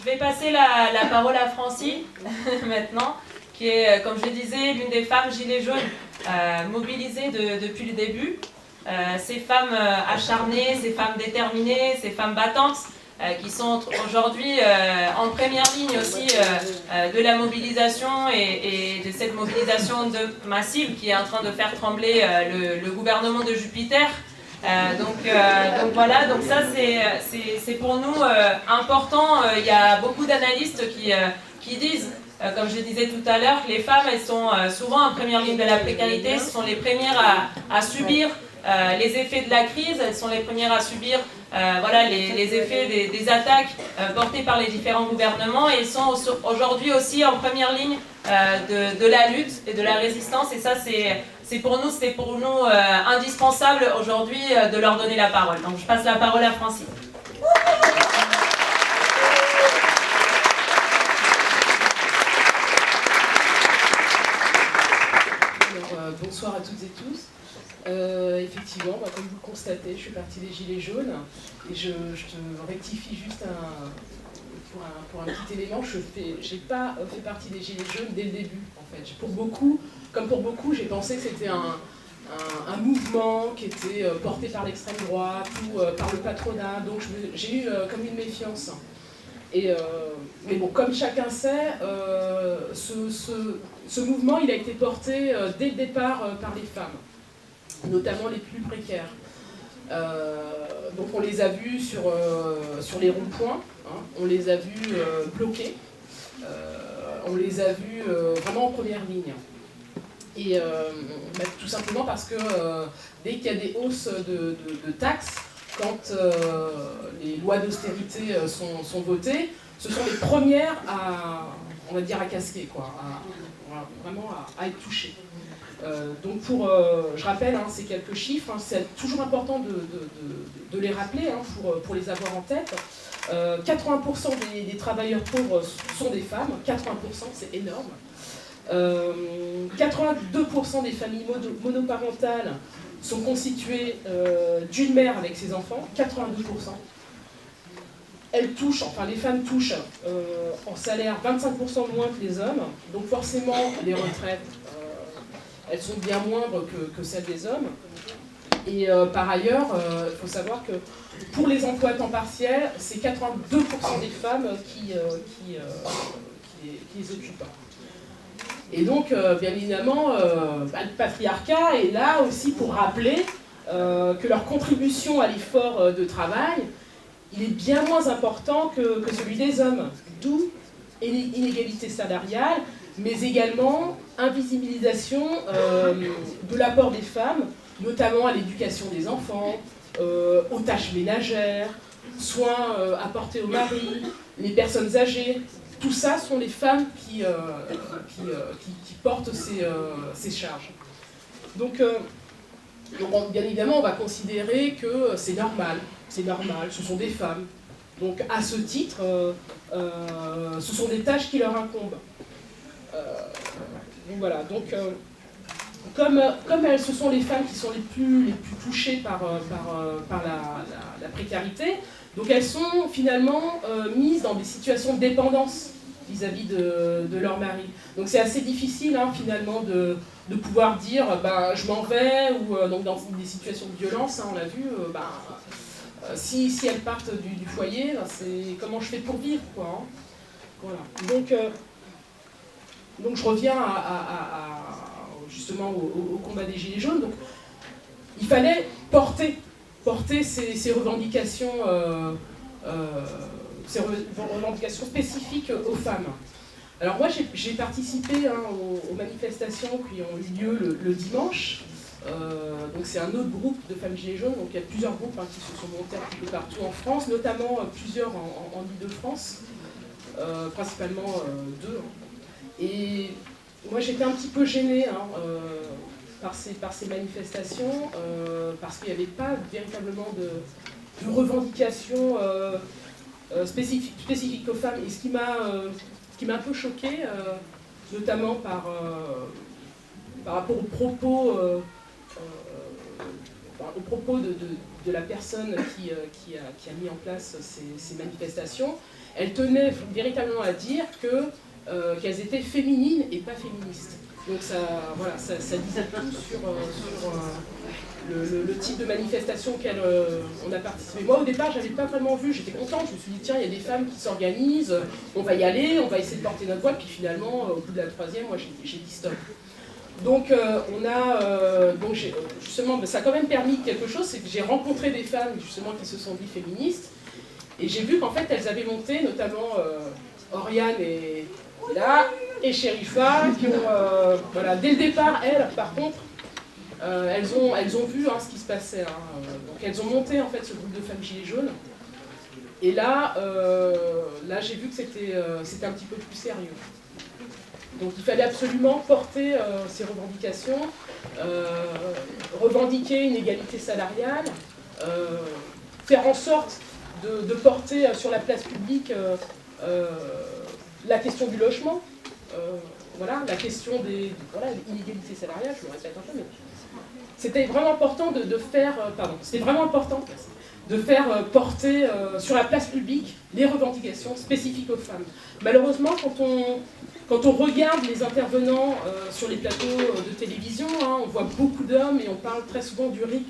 vais passer la parole à Francie, maintenant, qui est, comme je le disais, l'une des femmes gilets jaunes mobilisées depuis le début. Ces femmes acharnées, ces femmes déterminées, ces femmes battantes, qui sont aujourd'hui en première ligne aussi de la mobilisation et de cette mobilisation massive qui est en train de faire trembler le gouvernement de Jupiter. Donc voilà, donc ça c'est pour nous important. Il y a beaucoup d'analystes qui disent, comme je disais tout à l'heure, que les femmes elles sont souvent en première ligne de la précarité, ce sont les premières à subir les effets de la crise, elles sont les premières à subir voilà, les effets des attaques portées par les différents gouvernements, et elles sont aujourd'hui aussi en première ligne de la lutte et de la résistance, et ça c'est pour nous indispensable aujourd'hui de leur donner la parole. Donc je passe la parole à Francie. Bonsoir à toutes et tous. Effectivement, comme vous le constatez, je fais partie des Gilets jaunes et je te rectifie juste pour un petit élément. Je n'ai pas fait partie des Gilets jaunes dès le début. En fait. Comme pour beaucoup, j'ai pensé que c'était un mouvement qui était porté par l'extrême droite ou par le patronat. Donc j'ai eu comme une méfiance. Mais bon, comme chacun sait, ce mouvement il a été porté dès le départ par les femmes, notamment les plus précaires. Donc on les a vus sur les ronds-points, hein, on les a vus bloqués, on les a vus vraiment en première ligne. Et tout simplement parce que dès qu'il y a des hausses de taxes, quand les lois d'austérité sont votées, ce sont les premières on va dire, à casquer, quoi, vraiment à être touchées. Donc je rappelle ces quelques chiffres, hein, c'est toujours important de les rappeler hein, pour les avoir en tête. 80% des travailleurs pauvres sont des femmes, 80% c'est énorme. 82% des familles monoparentales sont constituées d'une mère avec ses enfants, 82%. Les femmes touchent en salaire 25% moins que les hommes, donc forcément les retraites, elles sont bien moindres que celles des hommes. Et par ailleurs, il faut savoir que pour les emplois à temps partiel, c'est 82% des femmes qui les occupent. Et donc, bien évidemment, le patriarcat est là aussi pour rappeler que leur contribution à l'effort de travail, il est bien moins important que celui des hommes. D'où inégalité salariale, mais également invisibilisation de l'apport des femmes, notamment à l'éducation des enfants, aux tâches ménagères, soins apportés au mari, les personnes âgées. Tout ça sont les femmes qui portent ces charges. Donc, bien évidemment, on va considérer que c'est normal, ce sont des femmes. Donc, à ce titre, ce sont des tâches qui leur incombent. Donc voilà, comme ce sont les femmes qui sont les plus touchées par la précarité, donc elles sont finalement mises dans des situations de dépendance vis-à-vis de leur mari. Donc c'est assez difficile hein, finalement de pouvoir dire je m'en vais, ou donc dans des situations de violence, hein, on l'a vu, si elles partent du foyer, c'est comment je fais pour vivre, quoi. Hein. Voilà. Donc je reviens justement au combat des Gilets jaunes. Donc, il fallait porter ces revendications, spécifiques aux femmes. Alors moi j'ai participé hein, aux manifestations qui ont eu lieu le dimanche. Donc c'est un autre groupe de femmes Gilets jaunes, donc il y a plusieurs groupes hein, qui se sont montés un petit peu partout en France, notamment plusieurs en Île-de-France, principalement deux. Hein. Et moi j'étais un petit peu gênée hein, par ces manifestations, parce qu'il n'y avait pas véritablement de revendications spécifiques aux femmes. Et ce qui m'a un peu choquée, notamment par rapport aux propos de la personne qui a mis en place ces manifestations, elles tenaient véritablement à dire qu'elles étaient féminines et pas féministes. Donc ça, voilà, ça disait tout sur le type de manifestation auquel on a participé. Moi, au départ, je n'avais pas vraiment vu, j'étais contente, je me suis dit, tiens, il y a des femmes qui s'organisent, on va y aller, on va essayer de porter notre voix, puis finalement, au bout de la troisième, moi, j'ai dit stop. Donc, justement, ça a quand même permis quelque chose, c'est que j'ai rencontré des femmes, justement, qui se sont dites féministes, et j'ai vu qu'en fait, elles avaient monté, notamment Oriane et là, et Sherifa, qui ont, voilà, dès le départ, elles, par contre, elles ont vu ce qui se passait. Donc elles ont monté en fait ce groupe de femmes gilets jaunes. Et là j'ai vu que c'était un petit peu plus sérieux. Donc il fallait absolument porter ces revendications, revendiquer une égalité salariale, faire en sorte de porter sur la place publique la question du logement, voilà, la question des l'inégalité salariale, je le répète un peu, mais c'était vraiment important de faire porter sur la place publique les revendications spécifiques aux femmes. Malheureusement, quand on regarde les intervenants sur les plateaux de télévision, on voit beaucoup d'hommes et on parle très souvent du RIC.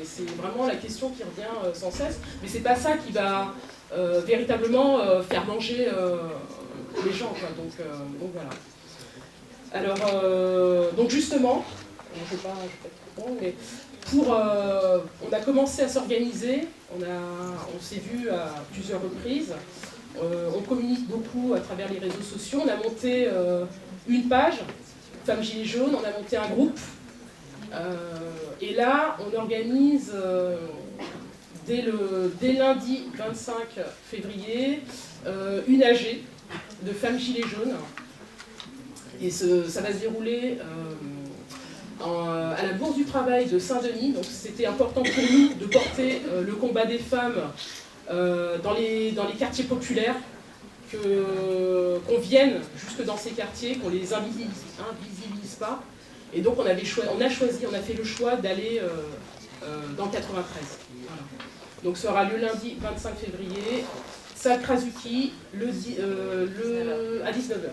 C'est vraiment la question qui revient sans cesse, mais c'est pas ça qui va véritablement faire manger les gens. Donc voilà. Alors, donc justement, je ne vais pas être trop long, mais on a commencé à s'organiser, on s'est vu à plusieurs reprises, on communique beaucoup à travers les réseaux sociaux, on a monté une page, Femmes Gilets Jaunes, on a monté un groupe, et là on organise dès lundi 25 février une AG de Femmes Gilets Jaunes, et ça va se dérouler à la Bourse du Travail de Saint-Denis. Donc c'était important pour nous de porter le combat des femmes dans les quartiers populaires, qu'on vienne jusque dans ces quartiers, qu'on les invisibilise pas. Et donc on a fait le choix d'aller dans le 93. Voilà. Donc ça aura lieu lundi 25 février, salle Krasuki, à 19h.